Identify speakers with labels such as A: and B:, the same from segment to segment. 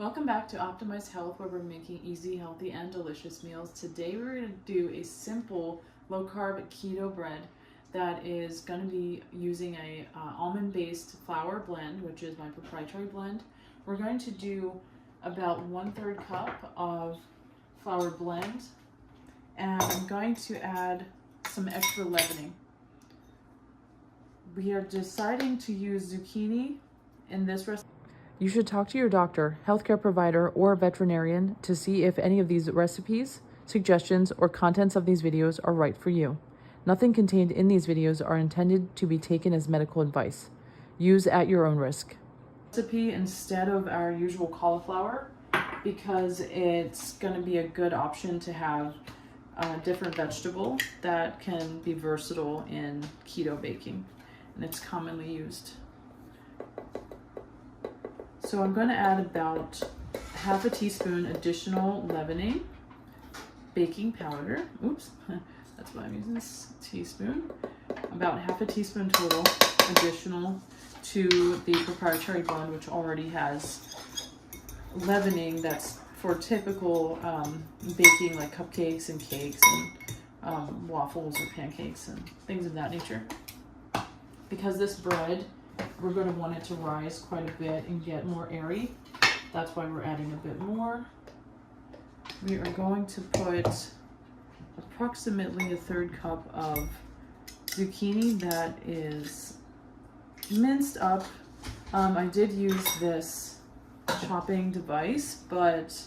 A: Welcome back to Optimize Health, where we're making easy, healthy, and delicious meals. Today we're going to do a simple low-carb keto bread that is going to be using a almond-based flour blend, which is my proprietary blend. We're going to do about 1/3 cup of flour blend, and I'm going to add some extra leavening. We are deciding to use zucchini in this recipe. You should talk to your doctor, healthcare provider, or veterinarian to see if any of these recipes, suggestions, or contents of these videos are right for you. Nothing contained in these videos are intended to be taken as medical advice. Use at your own risk. Recipe instead of our usual cauliflower because it's going to be a good option to have a different vegetable that can be versatile in keto baking, and it's commonly used. So I'm going to add about 1/2 teaspoon additional leavening, baking powder. Oops, that's why I'm using this teaspoon. About 1/2 teaspoon total additional to the proprietary blend, which already has leavening that's for typical baking, like cupcakes and cakes and waffles or pancakes and things of that nature. Because this bread, we're going to want it to rise quite a bit and get more airy. That's why we're adding a bit more. We are going to put approximately 1/3 cup of zucchini that is minced up. I did use this chopping device, but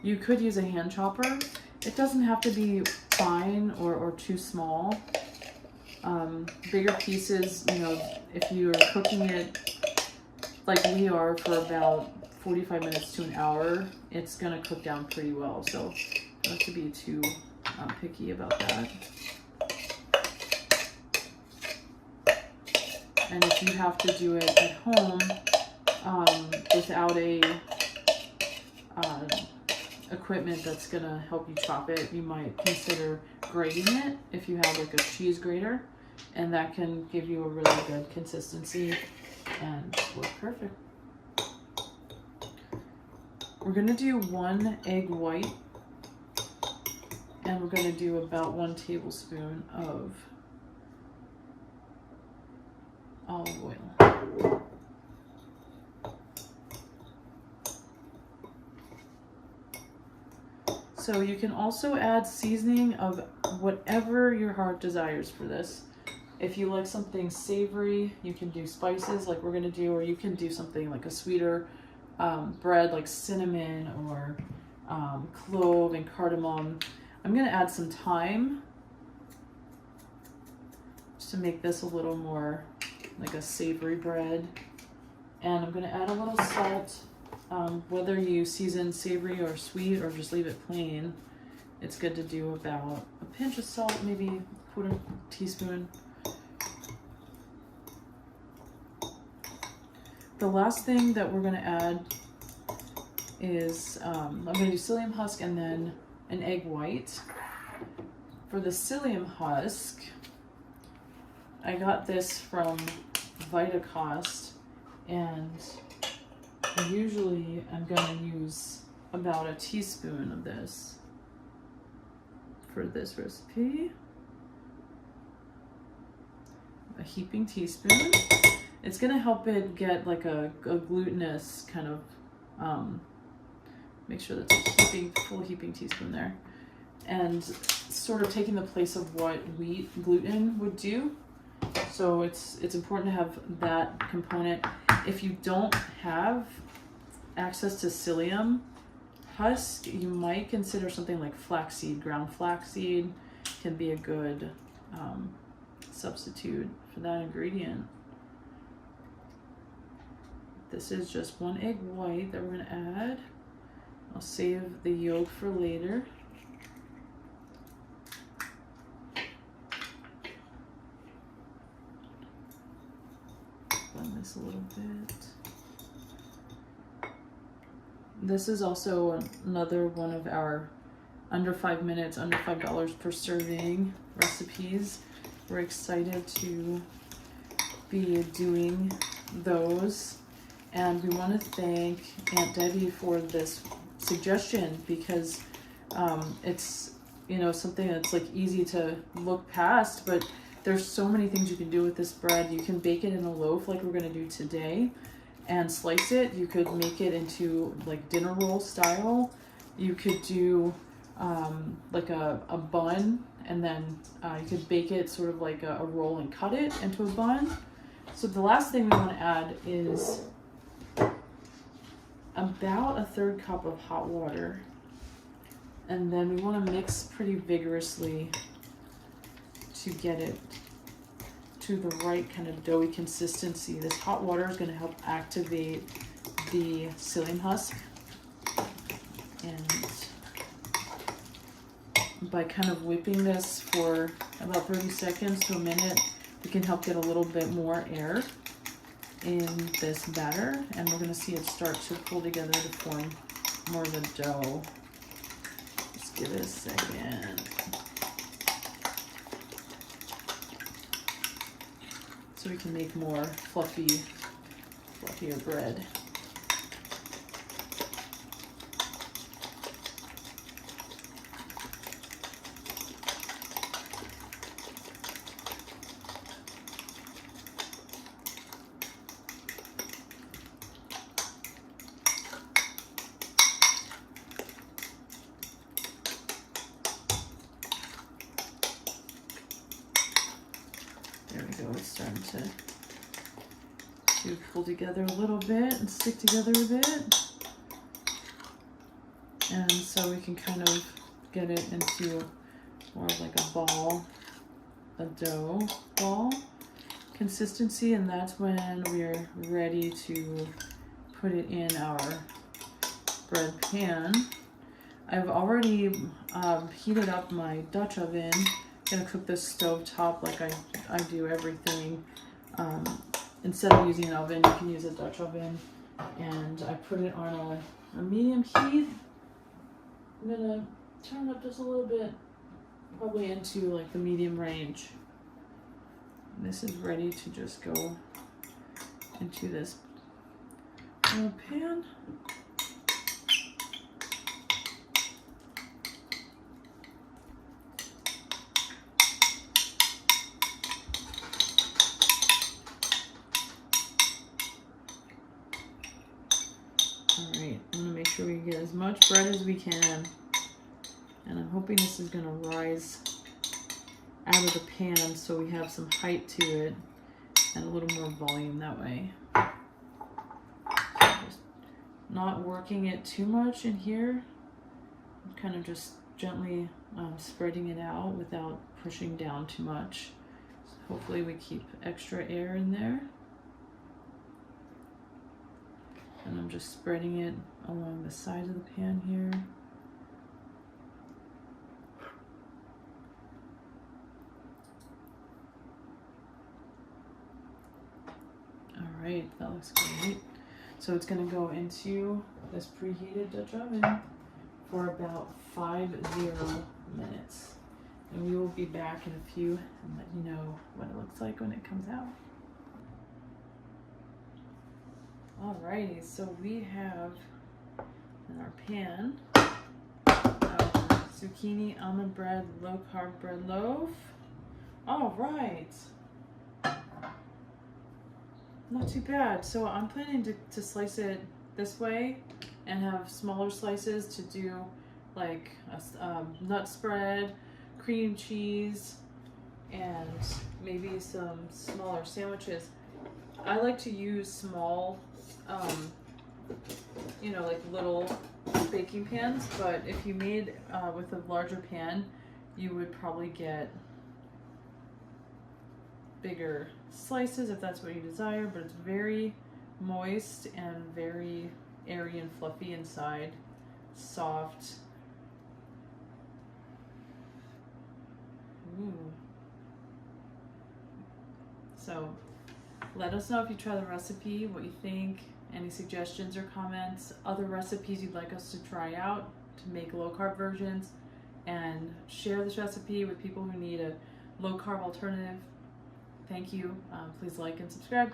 A: you could use a hand chopper. It doesn't have to be fine or too small. Bigger pieces, you know, if you're cooking it like we are for about 45 minutes to an hour, it's going to cook down pretty well. So not to be too picky about that. And if you have to do it at home without a equipment that's going to help you chop it, you might consider grating it if you have like a cheese grater, and that can give you a really good consistency and work perfect. We're going to do 1 egg white, and we're going to do about 1 tablespoon of olive oil. So you can also add seasoning of whatever your heart desires for this. If you like something savory, you can do spices like we're going to do, or you can do something like a sweeter bread like cinnamon or clove and cardamom. I'm going to add some thyme just to make this a little more like a savory bread. And I'm going to add a little salt. Whether you season savory or sweet or just leave it plain, it's good to do about a pinch of salt, maybe 1/4 teaspoon. The last thing that we're going to add is I'm going to do psyllium husk and then an egg white. For the psyllium husk, I got this from Vitacost, and usually I'm going to use about 1 teaspoon of this for this recipe. A heaping teaspoon. It's going to help it get like a glutinous kind of, make sure that's a full heaping teaspoon there. And sort of taking the place of what wheat gluten would do. So it's important to have that component. If you don't have access to psyllium husk, you might consider something like flaxseed. Ground flaxseed can be a good substitute for that ingredient. This is just 1 egg white that we're going to add. I'll save the yolk for later. Blend this a little bit. This is also another one of our under 5 minutes, under $5 per serving recipes. We're excited to be doing those. And we want to thank Aunt Debbie for this suggestion, because it's, you know, something that's like easy to look past, but there's so many things you can do with this bread. You can bake it in a loaf like we're going to do today and slice it. You could make it into like dinner roll style. You could do like a bun, and then you could bake it sort of like a roll and cut it into a bun. So the last thing we want to add is about a 1/3 cup of hot water. And then we want to mix pretty vigorously to get it to the right kind of doughy consistency. This hot water is going to help activate the psyllium husk. And by kind of whipping this for about 30 seconds to a minute, we can help get a little bit more air in this batter, and we're going to see it start to pull together to form more of the dough. Just give it a second. So we can make more fluffier bread. There we go, it's starting to pull together a little bit and stick together a bit. And so we can kind of get it into more of like a ball, a dough ball consistency, and that's when we're ready to put it in our bread pan. I've already heated up my Dutch oven. I'm gonna cook this stove top like I do everything. Instead of using an oven, you can use a Dutch oven. And I put it on a medium heat. I'm gonna turn it up just a little bit, probably into like the medium range. And this is ready to just go into this pan. Alright, I'm going to make sure we get as much bread as we can. And I'm hoping this is going to rise out of the pan so we have some height to it and a little more volume that way. Just not working it too much in here. I'm kind of just gently spreading it out without pushing down too much. So hopefully we keep extra air in there. And I'm just spreading it along the side of the pan here. All right, that looks great. So it's gonna go into this preheated Dutch oven for about 50 minutes. And we will be back in a few and let you know what it looks like when it comes out. Alrighty, so we have in our pan our zucchini almond bread low carb bread loaf. All right, not too bad. So I'm planning to slice it this way and have smaller slices to do like a nut spread, cream cheese, and maybe some smaller sandwiches. I like to use small, you know, like little baking pans, but if you made with a larger pan, you would probably get bigger slices if that's what you desire, but it's very moist and very airy and fluffy inside, soft. Ooh. So let us know if you try the recipe, what you think, any suggestions or comments, other recipes you'd like us to try out to make low carb versions, and share this recipe with people who need a low carb alternative. Thank you. Please like and subscribe.